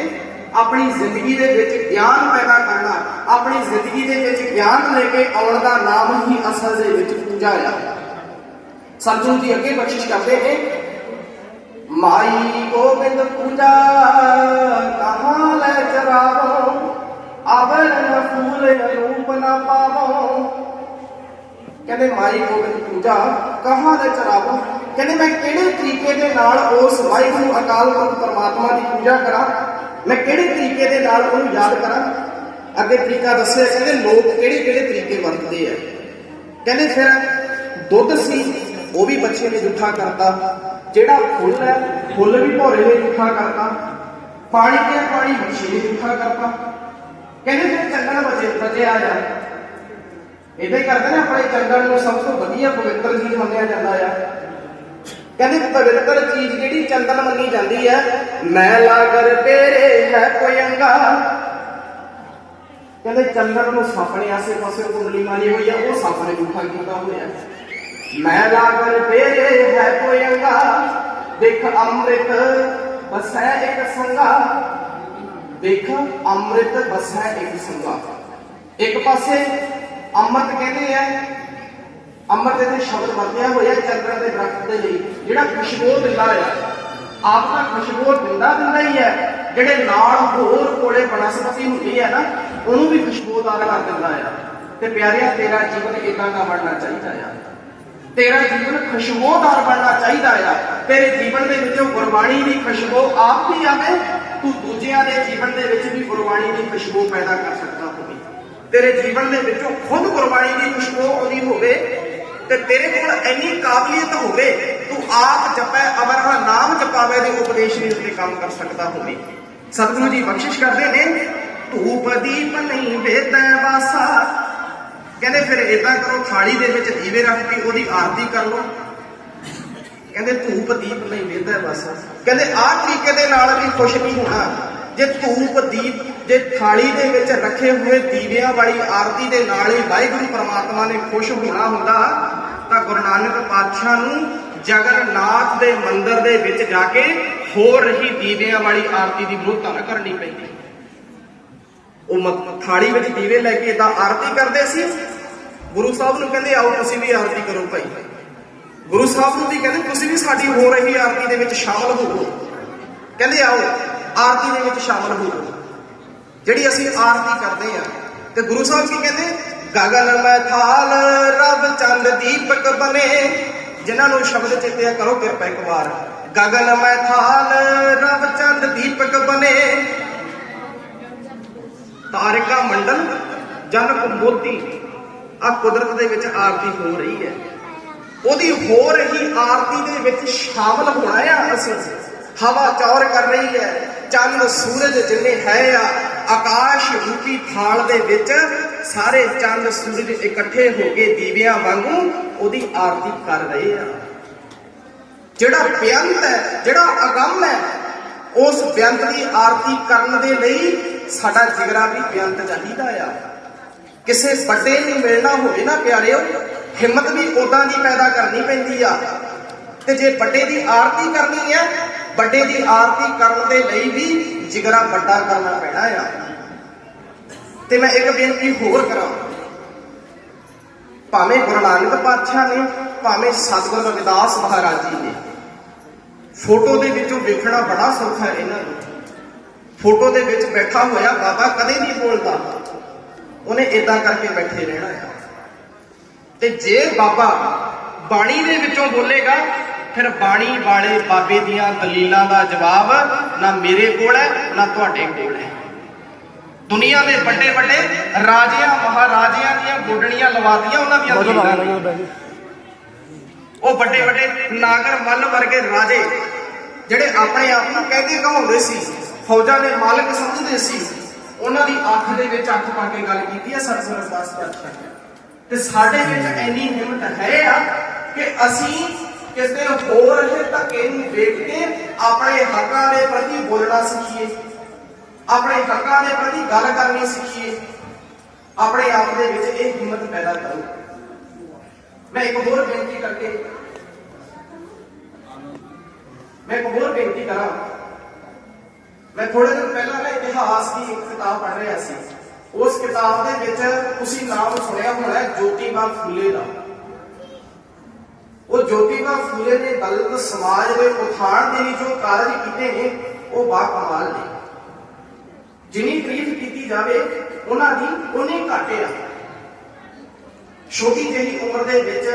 अपनी जिंदगी दे विच ज्ञान पैदा करना, अपनी जिंदगी दे विच ज्ञान लेके आउण दा नाम ही असल दे विच पूजा है। सतगुरु जी अगे बख्शिश करते हैं, माई गोबिंद पूजा कहाँ ले चरावो, अबर न फूल रूप न पावो। कहते माई गोबिंद पूजा कहाँ ले चरावो। कहते मैं किहड़े तरीके दे नाल उस वाहिगुरू अकाल पुरख परमात्मा की पूजा करा, मैं किहड़े तरीके दे नाल उहनूं याद करा। अगे तरीका दस्सिया, कहते लोग किहड़े किहड़े तरीके वरतदे आ। कहते फिर दुध सी वो भी बच्चे ने जूठा करता, जेड़ा फुल है फुल भी भौरे ने जूठा करता, पानी के पानी बच्चे ने जूठा करता। कहते फिर चंदन बचे आया इदा करते ना अपने चंदन को सब तो वधिया पवित्र चीज मनिया जाता है। कहते पवित्र चीज जिहड़ी चंदन मनी जाती है, मैला कर तेरे है कोई अंगा। कहते चंदन को सप ने आसे पासे कुंडली मारी हुई है, वो सप ने जूठा किया हुआ। मैला कर तेरे है कोई अंगा, देख अमृत बसै एक संगा। देख अमृत बसै एक संगा। एक पासे अमृत कहते हैं, अमृत इतने शब्द वरतिया हुआ चंदन के दरख्त के लिए, जिहड़ा खुशबू दिंदा है। आप तो खुशबू दिंदा ही है, जिहड़े नाल होर कोले वनस्पति हुंदी है ना, उहनूं भी खुशबूदार कर दिंदा है। ते प्यारिया तेरा जीवन इदां दा बनना चाहिए है। तेरा जीवन खुशबूदार बनना चाहिए है। तेरे जीवन के विच गुरबाणी की खुशबू आप भी आवे, तू दूजियां दे जीवन के विच भी गुरबाणी की खुशबू पैदा कर सकता हो। तेरे जीवन के विचों खुद गुरबाणी की खुशबू आउंदी होवे ते तेरे कोल इन्नी काबलियत होवे, तू आप जपै अमर नाम जपावे दे उपदेश दे उत्ते काम कर सकता होवे। सतगुरु जी बख्शिश करते ने, धूप दीप नहीं वेदै वासा। कहते फिर इदा करो, थाली दे विच दीवे रख के ओदी आरती कर लो। कहते धूप दीप नहीं वेदा बस। कहते आ तरीके दे नाल भी खुश नहीं होना। जे धूप दीप जे थाली दे विच रखे हुए दीवियां वाली आरती दे नाल ही वाहिगुरू परमात्मा ने खुश होना हुंदा, तां गुरु नानक पातशाह नूं जगन्नाथ दे मंदिर दे विच जाके हो रही दीवियां वाली आरती की विरोधता न करनी पैंदी। थाली में दीवे लैके इदा आरती करते सी। गुरु साहब नूं कहंदे आओ तुसीं भी आरती करो भाई। गुरु साहब नूं भी कहंदे तुसीं भी साडी हो रही आरती दे विच शामिल होवो। कहंदे आओ आरती दे विच शामिल होवो, जिहड़ी असीं आरती करते हैं। ते गुरु साहब की कहंदे, गगन में थाल रब चंद दीपक बने। जिन्हां नूं शब्द चेते करो किरपा एक बार, गगन में थाल रब चंद दीपक बने। तारिका मंडल जनक मोती आ कुदरत दे विच आरती हो रही है। ओदी हो रही आरती दे विच शामिल होना है। असीं हवा चौर कर रही है, चंद सूरज जिन्ने है आकाश रूपी थाल दे विच सारे चंद सूरज इकट्ठे हो के दीवियां वांगू ओदी आरती कर रहे हैं। ਜਿਹੜਾ ਬੇਅੰਤ ਹੈ, ਜਿਹੜਾ ਅਗੰਮ ਹੈ, ਉਸ ਬੇਅੰਤ ਦੀ ਆਰਤੀ ਕਰਨ ਦੇ ਲਈ ਸਾਡਾ ਜਿਗਰਾ ਵੀ ਬੇਅੰਤ ਚਾਹੀਦਾ ਆ। ਕਿਸੇ ਵੱਡੇ ਨੂੰ ਮਿਲਣਾ ਹੋਵੇ ਨਾ ਪਿਆਰਿਓ, ਹਿੰਮਤ ਵੀ ਉਦਾਂ ਦੀ ਪੈਦਾ ਕਰਨੀ ਪੈਂਦੀ ਆ। ਤੇ ਜੇ ਵੱਡੇ ਦੀ ਆਰਤੀ ਕਰਨੀ ਹੈ, ਵੱਡੇ ਦੀ ਆਰਤੀ ਕਰਨ ਦੇ ਲਈ ਵੀ ਜਿਗਰਾ ਵੱਡਾ ਕਰਨਾ ਪੈਣਾ ਆ। ਤੇ ਮੈਂ ਇੱਕ ਬੇਨਤੀ ਹੋਰ ਕਰਾਂ, ਭਾਵੇਂ ਗੁਰੂ ਨਾਨਕ ਪਾਤਸ਼ਾਹ ਨੇ, ਭਾਵੇਂ ਸਤਿਗੁਰੂ ਰਵਿਦਾਸ ਮਹਾਰਾਜ ਜੀ ਨੇ, ਫੋਟੋ ਦੇ ਵਿੱਚੋਂ ਵੇਖਣਾ ਬੜਾ ਸੌਖਾ ਹੈ ਇਹਨਾਂ ਨੂੰ। ਫੋਟੋ ਦੇ ਵਿੱਚ ਬੈਠਾ ਹੋਇਆ ਬਾਬਾ ਕਦੇ ਨਹੀਂ ਬੋਲਦਾ, ਉਹਨੇ ਇਦਾਂ ਕਰਕੇ ਬੈਠੇ ਰਹਿਣਾ ਹੈ। ਤੇ ਜੇ ਬਾਬਾ ਬਾਣੀ ਦੇ ਵਿੱਚੋਂ ਬੋਲੇਗਾ, ਫਿਰ ਬਾਣੀ ਵਾਲੇ ਬਾਬੇ ਦੀਆਂ ਦਲੀਲਾਂ ਦਾ ਜਵਾਬ ਨਾ ਮੇਰੇ ਕੋਲ ਹੈ, ਨਾ ਤੁਹਾਡੇ ਕੋਲ ਹੈ। ਦੁਨੀਆ ਦੇ ਵੱਡੇ ਵੱਡੇ ਰਾਜਿਆਂ ਮਹਾਰਾਜਿਆਂ ਦੀਆਂ ਗੋਡਣੀਆਂ ਲਵਾਤੀਆਂ ਉਹਨਾਂ ਦੀਆਂ ਦਲੀਲਾਂ। ਉਹ ਵੱਡੇ ਵੱਡੇ ਨਾਗਰ ਮੱਲ ਵਰਗੇ ਰਾਜੇ ਜਿਹੜੇ ਆਪਣੇ ਆਪ ਨੂੰ ਕਹਿੰਦੇ ਕਹਾਉਂਦੇ ਸੀ, ਫੌਜਾਂ ਦੇ ਮਾਲਕ ਸਮਝਦੇ ਸੀ, ਉਹਨਾਂ ਦੀ ਅੱਖ ਦੇ ਵਿੱਚ ਅੱਖ ਪਾ ਕੇ ਗੱਲ ਕੀਤੀ ਹੈ ਸਤਿਗੁਰੂ ਰਵਿਦਾਸ ਪਾਤਸ਼ਾਹ ਨੇ। ਤੇ ਸਾਡੇ ਵਿੱਚ ਇੰਨੀ ਹਿੰਮਤ ਹੈ ਆ ਕਿ ਅਸੀਂ ਕਿਸੇ ਹੋਰ ਦੇ ਧੱਕੇ ਨੂੰ ਵੇਖ ਕੇ ਆਪਣੇ ਹੱਕਾਂ ਦੇ ਪ੍ਰਤੀ ਬੋਲਣਾ ਸਿੱਖੀਏ, ਆਪਣੇ ਹੱਕਾਂ ਦੇ ਪ੍ਰਤੀ ਗੱਲ ਕਰਨੀ ਸਿੱਖੀਏ। ਆਪਣੇ ਆਪ ਦੇ ਵਿੱਚ ਇਹ ਹਿੰਮਤ ਪੈਦਾ ਕਰੋ। ਮੈਂ ਇੱਕ ਹੋਰ ਬੇਨਤੀ ਕਰਾਂ। ਮੈਂ ਥੋੜੇ ਦਿਨ ਪਹਿਲਾਂ ਨਾ ਇਤਿਹਾਸ ਦੀ ਇੱਕ ਕਿਤਾਬ ਪੜ੍ਹ ਰਿਹਾ ਸੀ। ਉਸ ਕਿਤਾਬ ਦੇ ਵਿੱਚ ਤੁਸੀਂ ਨਾਮ ਸੁਣਿਆ ਹੋਣਾ ਜੋਤੀਬਾ ਫੂਲੇ ਦਾ। ਉਹ ਜੋਤੀਬਾ ਫੂਲੇ ਨੇ ਦਲਿਤ ਸਮਾਜ ਦੇ ਉਥਾਨ ਦੇ ਲਈ ਜੋ ਕਾਰਜ ਕੀਤੇ ਨੇ ਉਹ ਬਾਕਮਾਲ ਨੇ। ਜਿੰਨੀ ਤਾਰੀਫ ਕੀਤੀ ਜਾਵੇ ਉਹਨਾਂ ਦੀ ਉਨੀ ਘੱਟ ਆ। ਛੋਟੀ ਜਿਹੀ ਉਮਰ ਦੇ ਵਿੱਚ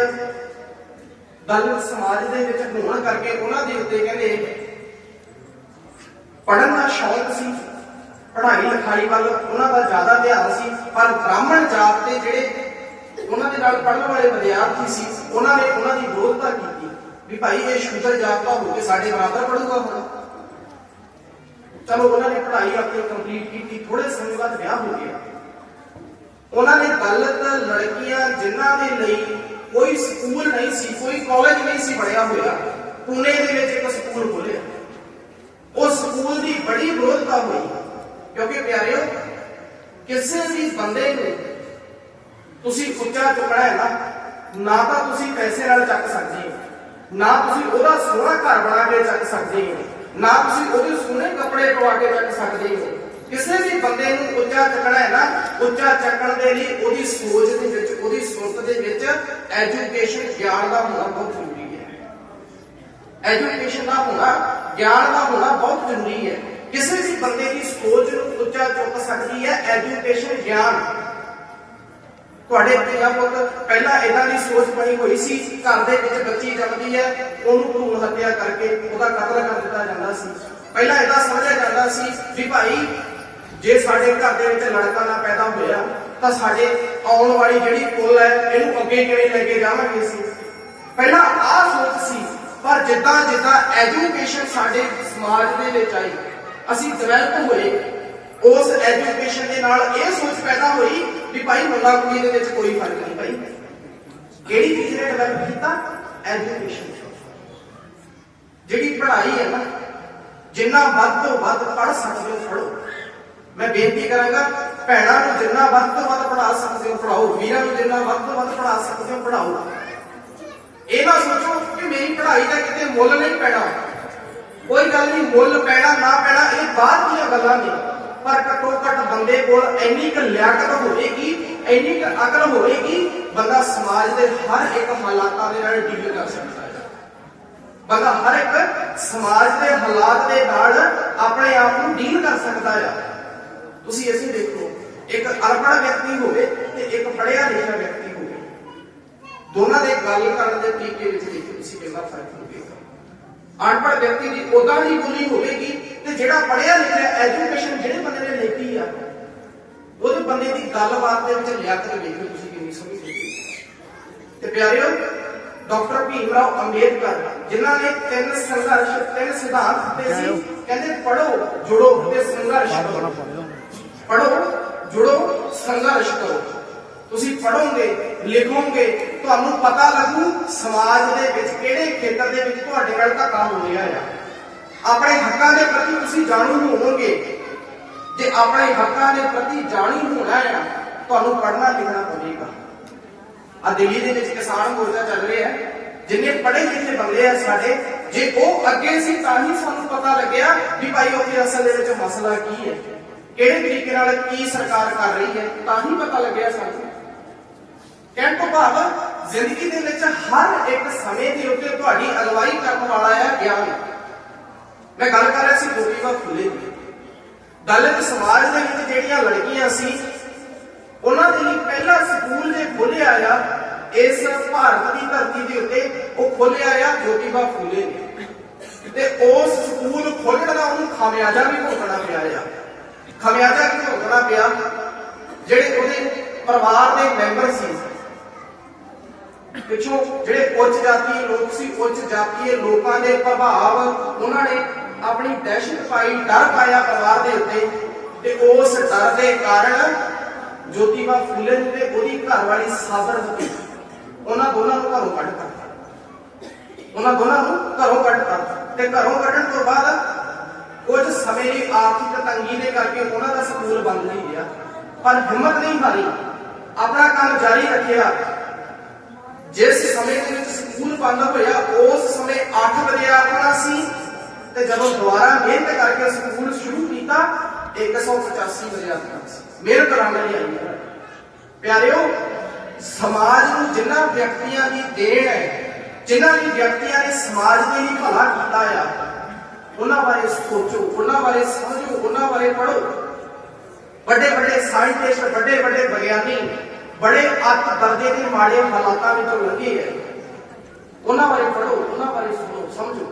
ਦਲਿਤ ਸਮਾਜ ਦੇ ਵਿੱਚ ਹੋਣ ਕਰਕੇ ਉਹਨਾਂ ਦੇ ਉੱਤੇ ਕਹਿੰਦੇ ਪੜ੍ਹਨ ਦਾ ਸ਼ੌਕ ਸੀ, ਪੜ੍ਹਾਈ ਲਿਖਾਈ ਵੱਲ ਉਹਨਾਂ ਦਾ ਜ਼ਿਆਦਾ ਧਿਆਨ ਸੀ। ਪਰ ਬ੍ਰਾਹਮਣ ਜਾਤ ਦੇ ਜਿਹੜੇ ਉਹਨਾਂ ਦੇ ਨਾਲ ਪੜ੍ਹਨ ਵਾਲੇ ਵਿਦਿਆਰਥੀ ਸੀ, ਉਹਨਾਂ ਨੇ ਉਹਨਾਂ ਦੀ ਵਿਰੋਧਤਾ ਕੀਤੀ ਵੀ ਭਾਈ ਇਹ ਸ਼ੂਦਰ ਜਾਤ ਦਾ ਹੋ ਕੇ ਸਾਡੇ ਬਰਾਬਰ ਪੜ੍ਹੂਗਾ ਹੁਣ। ਚਲੋ ਉਹਨਾਂ ਨੇ ਪੜ੍ਹਾਈ ਆਪਣੀ ਕੰਪਲੀਟ ਕੀਤੀ, ਥੋੜੇ ਸਮੇਂ ਬਾਅਦ ਵਿਆਹ ਹੋ ਗਿਆ। ਉਹਨਾਂ ਨੇ ਦਲਿਤ ਲੜਕੀਆਂ ਜਿਨ੍ਹਾਂ ਦੇ ਲਈ ਕੋਈ ਸਕੂਲ ਨਹੀਂ ਸੀ, ਕੋਈ ਕਾਲਜ ਨਹੀਂ ਸੀ ਬਣਿਆ ਹੋਇਆ, ਪੁਣੇ ਦੇ ਵਿੱਚ ਇੱਕ ਸਕੂਲ ਖੋਲ੍ਹਿਆ। ਉਸ ਸਕੂਲ ਦੀ ਬੜੀ ਵਿਰੋਧਤਾ ਹੋਈ, ਕਿਉਂਕਿ ਪਿਆਰਿਓ ਕਿਸੇ ਵੀ ਬੰਦੇ ਨੂੰ ਤੁਸੀਂ ਉੱਚਾ ਚੁੱਕਣਾ ਹੈ ਨਾ ਤਾਂ ਤੁਸੀਂ ਪੈਸੇ ਨਾਲ ਚੱਕ ਸਕਦੇ ਹੋ, ਨਾ ਤੁਸੀਂ ਉਹਦਾ ਸੋਹਣਾ ਘਰ ਬਣਾ ਕੇ ਚੱਕ ਸਕਦੇ ਹੋ, ਨਾ ਤੁਸੀਂ ਉਹਦੇ ਸੋਹਣੇ ਕੱਪੜੇ ਪਵਾ ਕੇ ਚੱਕ ਸਕਦੇ ਹੋ। ਕਿਸੇ ਵੀ ਬੰਦੇ ਨੂੰ ਉੱਚਾ ਚੱਕਣਾ ਹੈ ਨਾ, ਉੱਚਾ ਚੱਕਣ ਦੇ ਲਈ ਉਹਦੀ ਸੋਚ ਦੇ ਵਿੱਚ, ਉਹਦੀ ਸੁਰਤ ਦੇ ਵਿੱਚ ਐਜੂਕੇਸ਼ਨ, ਗਿਆਨ ਦਾ ਹੋਣਾ ਬਹੁਤ ਜ਼ਰੂਰੀ ਹੈ। ਐਜੂਕੇਸ਼ਨ ਦਾ ਹੋਣਾ, ਗਿਆਨ ਦਾ ਹੋਣਾ ਬਹੁਤ ਜ਼ਰੂਰੀ ਹੈ। ਕਿਸੇ ਵੀ ਬੰਦੇ ਦੀ ਸੋਚ ਨੂੰ ਉੱਚਾ ਚੁੱਕ ਸਕਦੀ ਹੈ ਐਜੂਕੇਸ਼ਨ, ਗਿਆਨ। ਤੁਹਾਡੇ ਧੀਆਂ ਪੁੱਤ ਪਹਿਲਾਂ ਇਹਨਾਂ ਦੀ ਸੋਚ ਬਣੀ ਹੋਈ ਸੀ, ਘਰ ਦੇ ਵਿੱਚ ਬੱਚੀ ਜੰਮਦੀ ਹੈ, ਉਹਨੂੰ ਭਰੂਣ ਹੱਤਿਆ ਕਰਕੇ ਉਹਦਾ ਕਤਲ ਕਰ ਦਿੱਤਾ ਜਾਂਦਾ ਸੀ। ਪਹਿਲਾਂ ਏਦਾਂ ਸਮਝਿਆ ਜਾਂਦਾ ਸੀ ਵੀ ਭਾਈ ਜੇ ਸਾਡੇ ਘਰ ਦੇ ਵਿੱਚ ਲੜਕਾ ਨਾ ਪੈਦਾ ਹੋਇਆ ਤਾਂ ਸਾਡੇ ਆਉਣ ਵਾਲੀ ਜਿਹੜੀ ਕੁੱਲ ਹੈ ਇਹਨੂੰ ਅੱਗੇ ਕਿਵੇਂ ਲੈ ਕੇ ਜਾਵਾਂਗੇ ਅਸੀਂ। ਪਹਿਲਾਂ ਆਹ ਸੋਚ ਸੀ। ਪਰ ਜਿੱਦਾਂ ਜਿੱਦਾਂ ਐਜੂਕੇਸ਼ਨ ਸਾਡੇ ਸਮਾਜ ਦੇ ਵਿੱਚ ਆਈ, ਅਸੀਂ ਡਿਵੈਲਪ ਹੋਏ, ਉਸ ਐਜੂਕੇਸ਼ਨ ਦੇ ਨਾਲ ਇਹ ਸੋਚ ਪੈਦਾ ਹੋਈ ਵੀ ਭਾਈ ਮੁੰਡਾ ਕੁੜੀ ਦੇ ਵਿੱਚ ਕੋਈ ਫਰਕ ਨਹੀਂ। ਭਾਈ ਕਿਹੜੀ ਚੀਜ਼ ਨੇ ਡਿਵੈਲਪ ਕੀਤਾ? ਐਜੂਕੇਸ਼ਨ। ਜਿਹੜੀ ਪੜ੍ਹਾਈ ਹੈ ਨਾ, ਜਿੰਨਾ ਵੱਧ ਤੋਂ ਵੱਧ ਪੜ੍ਹ ਸਕਦੇ ਹੋ ਪੜ੍ਹੋ। ਮੈਂ ਬੇਨਤੀ ਕਰਾਂਗਾ ਭੈਣਾਂ ਨੂੰ ਜਿੰਨਾ ਵੱਧ ਤੋਂ ਵੱਧ ਪੜ੍ਹਾ ਸਕਦੇ ਹੋ ਪੜ੍ਹਾਓ, ਵੀਰਾਂ ਨੂੰ ਜਿੰਨਾ ਵੱਧ ਤੋਂ ਵੱਧ ਪੜ੍ਹਾ ਸਕਦੇ ਹੋ ਪੜ੍ਹਾਓ। ਇਹ ਨਾ ਸੋਚੋ ਕਿ ਮੇਰੀ ਪੜ੍ਹਾਈ ਦਾ ਕਿਤੇ ਮੁੱਲ ਨਹੀਂ ਪੈਣਾ। ਕੋਈ ਗੱਲ ਨਹੀਂ, ਮੁੱਲ ਪੈਣਾ ਨਾ ਪੈਣਾ ਇਹ ਬਾਅਦ ਦੀਆਂ ਗੱਲਾਂ ਨੇ। ਪਰ ਘੱਟੋ ਘੱਟ ਬੰਦੇ ਕੋਲ ਇੰਨੀ ਕੁ ਲਿਆਕਤ ਹੋਵੇਗੀ, ਇੰਨੀ ਕੁ ਅਕਲ ਹੋਵੇਗੀ, ਬੰਦਾ ਸਮਾਜ ਦੇ ਹਰ ਇੱਕ ਹਾਲਾਤਾਂ ਦੇ ਨਾਲ ਡੀਲ ਕਰ ਸਕਦਾ ਹੈ। ਬੰਦਾ ਹਰ ਇੱਕ ਸਮਾਜ ਦੇ ਹਾਲਾਤ ਦੇ ਨਾਲ ਆਪਣੇ ਆਪ ਨੂੰ ਡੀਲ ਕਰ ਸਕਦਾ ਹੈ। ਤੁਸੀਂ ਇਸੇ ਦੇਖੋ, ਇੱਕ ਅਨਪੜ੍ਹ ਵਿਅਕਤੀ ਹੋਵੇ ਤੇ ਇੱਕ ਪੜ੍ਹਿਆ ਲਿਖਿਆ ਵਿਅਕਤੀ ਹੋਵੇ, ਦੋਨਾਂ ਦੇ ਗੱਲ ਕਰਨ ਦੇ ਤਰੀਕੇ ਵਿੱਚ ਦੇਖੋ ਤੁਸੀਂ ਕਿੰਨਾ ਫਰਕ ਹੋਵੇਗਾ। ਅਨਪੜ੍ਹ ਵਿਅਕਤੀ ਦੀ ਉਦਾਂ ਦੀ ਬੋਲੀ ਹੋਵੇਗੀ ਤੇ ਜਿਹੜਾ ਪੜ੍ਹਿਆ ਲਿਖਿਆ, ਐਜੂਕੇਸ਼ਨ ਜਿਹੜੇ ਬੰਦੇ ਨੇ ਲਈ ਆ, ਉਹਦੇ ਬੰਦੇ ਦੀ ਗੱਲਬਾਤ ਦੇ ਵਿੱਚ ਲਿਆਕਤ ਵੇਖੋ ਤੁਸੀਂ ਕਿੰਨੀ ਸੋਹਣੀ ਹੋਵੇਗੀ। ਤੇ ਪਿਆਰਿਓ, ਡਾਕਟਰ ਭੀਮ ਰਾਓ ਅੰਬੇਦਕਰ ਜਿਨ੍ਹਾਂ ਨੇ ਤਿੰਨ ਸਿਧਾਂਤ ਦਿੱਤੇ ਸੀ, ਕਹਿੰਦੇ ਪੜ੍ਹੋ, ਜੁੜੋ ਤੇ ਸੰਘਰਸ਼ ਕਰੋ। ਪੜ੍ਹੋ, ਜੁੜੋ, ਸੰਘਰਸ਼ ਕਰੋ। ਤੁਸੀਂ पढ़ोगे लिखोगे ਤੁਹਾਨੂੰ पता लगू समाज ਦੇ ਵਿੱਚ ਕਿਹੜੇ ਖੇਤਰ ਦੇ ਵਿੱਚ ਤੁਹਾਡੇ ਨਾਲ ਧੱਕਾ ਹੋ ਰਿਹਾ ਹੈ। ਆਪਣੇ ਹੱਕਾਂ ਦੇ ਪ੍ਰਤੀ ਤੁਸੀਂ ਜਾਣੂ ਹੋਵੋਗੇ। ਜੇ ਆਪਣੇ ਹੱਕਾਂ ਦੇ ਪ੍ਰਤੀ ਜਾਣੂ ਹੋਣਾ ਹੈ ਤੁਹਾਨੂੰ ਪੜ੍ਹਨਾ ਲਿਖਣਾ ਪਵੇਗਾ। ਆ ਦਿੱਲੀ ਦੇ ਵਿੱਚ ਕਿਸਾਨ ਮੋਰਚਾ ਚੱਲ ਰਿਹਾ ਹੈ। जिन्ने पढ़े लिखे बंदे हैं साडे जे वो अगे सी तां ही सानू पता लग्या भी भाई उत्थे असल दे विच मसला की है, किहड़े तरीके नाल की सरकार कर रही है, तां ही पता लग्या सानू। कहण तो भाव जिंदगी दे विच हर एक समय दे उत्ते तुहाडी अगवाई करन वाला है ज्ञान। मैं गल कर रहा सी ज्योतिबा फुले दी। दलित समाज दे विच जिहड़ियां लड़कियां सी उन्हां दे लई पहला स्कूल जे खोलिया आ इस भारत की धरती के उत्ते वो खोलिया आ ज्योतिबा फूले ने। उस स्कूल खोलने का उन्होंने खामियाजा भी भुगतना पिया। खामियाजा भी भुगतना पिया जेडे उहदे परिवार के मैंबर सी पिछों जेडे उच्च जातीय लोग सी उच्च जातीय लोगों के प्रभाव उन्होंने अपनी दहशत पाई, डर पाया परिवार के उत्ते। उस डर के कारण ज्योतिबा फूले ने उहदी घरवाली साबरमती उन्होंने दोनों को घरों कढ़ता। उन्होंने दोनों को घरों कढ़ता ते घरों कढ़न तो बाद कुछ समय की आर्थिक तंगी के करके उन्होंने स्कूल बंद नहीं गया, पर हिम्मत नहीं हारी, अपना काम जारी रखिया। जिस समय के स्कूल बंद होया उस समय 8 बजे आना सी ते जब दोबारा मेहनत करके स्कूल शुरू किया 185 बजे आना सी। मेहनत कराने आई है प्यारिओ। समाज को जिन्हां व्यक्तियों की देन है, जिन्हां भी व्यक्तियों ने समाज के लिए भला किया है उन्हां बारे सोचो, उन्हां बारे समझो, उन्हां बारे पढ़ो। बड़े बड़े साइंटिस्ट, बड़े बड़े विज्ञानी बड़े अत दर्जे के माड़े हालातों में लगे है, उन्हां बारे पढ़ो, उन्हां बारे सुनो समझो।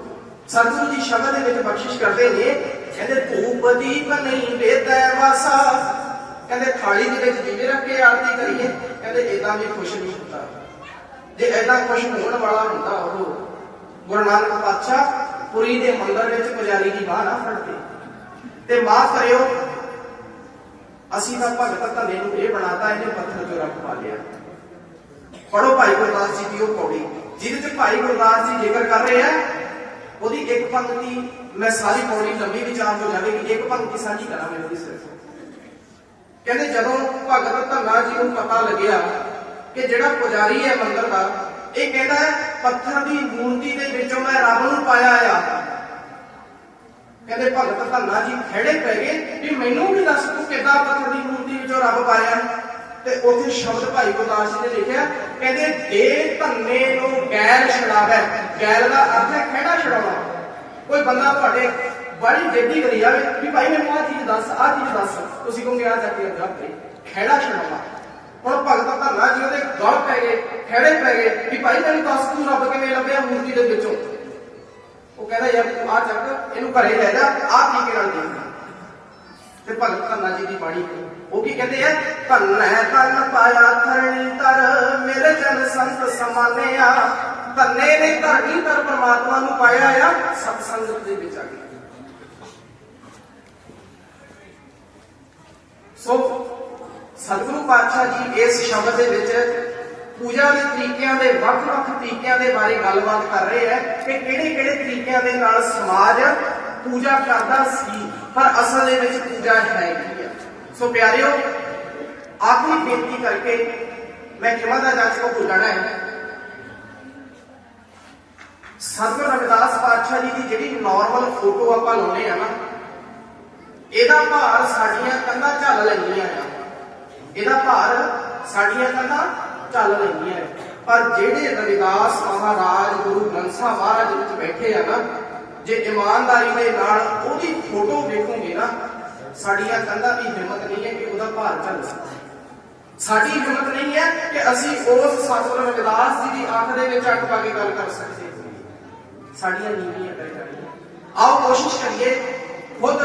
सतगुरु जी शब्द में बख्शिश करते हैं, कहते धूप दीप नहीं वेदा वासा, कहते थाली के दीवे रख के आरती करिए, कहते इदा भी खुश नहीं होता। जे इदा खुश होने वाला होता वो गुरु नानक पातशाह पुरी के मंदिर में पुजारी की बाह ना फड़ते। माफ करियो असी तो भगत धने यह बनाता इन्हें पत्थर चो रख पा लिया। पढ़ो भाई गुरदास जी की पौड़ी जिद भाई गुरदास जी जिक्र कर रहे हैं, ਉਹਦੀ एक पंक्ति मैं सारी पौड़ी लंबी विचार हो जाएगी, एक पंक्ति साझी करा मैं उसकी सिर्फ। कहते जदों भगत धन्ना जी को पता लग्या कि जिहड़ा पुजारी है मंदिर का ये कहता है पत्थर की मूर्ति के विचों मैं रब नूं पाया आ। कहते भगत धन्ना जी खड़े पै गए कि मैनूं भी दस तूं किदां पत्थर की मूर्ति विचों रब पाया। ते उत्थे शब्द भाई गुरदास जी ने लिखिया, कहते दे धन्ने नूं गैल छड़ावे। गैल का अर्थ है खड़ा छड़ाउणा। कोई बंदा तुहाडे बड़ी जेडी करी जाए भी भाई मैनूं आ चीज दस, आ चीज दस, तुसीं कहोगे आ जाके अध्याप करी खड़ा छड़ाउणा। हुण भगत धन्ना जी उहदे गल पै गए, खड़े पै गए कि भाई मैनूं दस तूं रब किवें लभ्या मूर्ति दे विचों। वो कहदा यार तूं आ चक इहनूं घरे लै जा, आ तरीके नाल देख। ते भगत धन्ना जी की बाणी वो की कहते हैं, धन है धन पाया धरणी तर मेरे जन संत समाने आ। धन्ने ने धरणी तर परमात्मा नूं पाया आ सत्संगत दे विच आ गए। सो सतगुरु पातशाह जी इस शब्द दे विच पूजा के तरीकों के ਵੱਖ-ਵੱਖ तरीकों के बारे गलबात कर रहे हैं कि किहड़े-किहड़े तरीकों के नाल समाज पूजा करदा सी, पर असल दे विच पूजा है की है। सो प्यारिओ आखिरी बेनती करके मैं खिमा दा जज को भुलाना है। सतगुरु रविदास पातशाह जी की जिहड़ी नॉर्मल फोटो आपां लाउने आ ना, ਇਹਦਾ ਭਾਰ ਸਾਡੀਆਂ ਕੰਧਾਂ ਝੱਲ ਲੈਂਦੀਆਂ ਆ, ਇਹਦਾ ਭਾਰ ਸਾਡੀਆਂ ਕੰਧਾਂ ਝੱਲ ਲੈਂਦੀਆਂ ਆ। ਪਰ ਜਿਹੜੇ ਰਵਿਦਾਸ ਮਹਾਰਾਜ ਗੁਰੂ ਗ੍ਰੰਥ ਸਾਹਿਬ ਮਹਾਰਾਜ ਵਿੱਚ ਬੈਠੇ ਆ ਨਾ, ਜੇ ਇਮਾਨਦਾਰੀ ਦੇ ਨਾਲ ਉਹਦੀ ਫੋਟੋ ਵੇਖੋਗੇ ਨਾ, ਸਾਡੀਆਂ ਕੰਧਾਂ ਦੀ ਹਿੰਮਤ ਨਹੀਂ ਹੈ ਕਿ ਉਹਦਾ ਭਾਰ ਝੱਲ ਸਕੇ। ਸਾਡੀ ਹਿੰਮਤ ਨਹੀਂ ਹੈ ਕਿ ਅਸੀਂ ਉਸ ਸਤਿਗੁਰੂ ਰਵਿਦਾਸ ਜੀ ਦੀ ਅੱਖ ਦੇ ਵਿੱਚ ਅੱਖ ਪਾ ਕੇ ਗੱਲ ਕਰ ਸਕਦੇ। ਸਾਡੀਆਂ ਨੀਵੀਆਂ ਕਰ ਜਾਣੀਆਂ। आओ कोशिश करिए खुद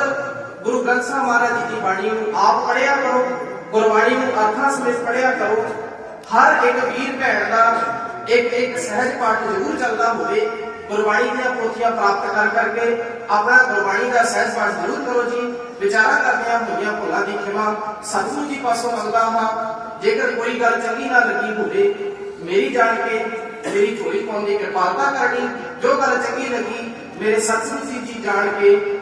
गुरु ग्रंथ साहब महाराज जी की बाणी आप पढ़िया करो, गुरबाणी अर्थां समेत पढ़िया करो। हर एक वीर भैन का एक सहज पाठ जरूर चलता हो। गुरबाणी दी पोथियां प्राप्त कर करके अपना गुरबाणी का सहज पाठ जरूर करो जी। विचारा करदियां होईयां भुलां दी खिमा सतगुरु जी पासों मंगदा हां। ਜੇਕਰ ਕੋਈ ਗੱਲ ਚੰਗੀ ਨਾ ਲੱਗੀ ਹੋਵੇ ਮੇਰੀ ਜਾਣ ਕੇ ਮੇਰੀ ਝੋਲੀ ਪਾਉਣ ਦੀ ਕਿਰਪਾਲਤਾ ਕਰਨੀ, ਜੋ ਗੱਲ ਚੰਗੀ ਲੱਗੀ ਮੇਰੇ ਸਤਿਗੁਰੂ ਜੀ ਜਾਣ ਕੇ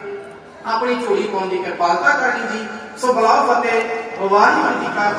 ਆਪਣੀ ਝੋਲੀ ਪਾਉਣ ਦੀ ਕਿਰਪਾਲਤਾ ਕਰਨੀ ਜੀ। ਸੋ ਬੁਲਾਓ ਫਤਿਹ। ਵਾਹਿਗੁਰੂ ਜੀ ਕਾ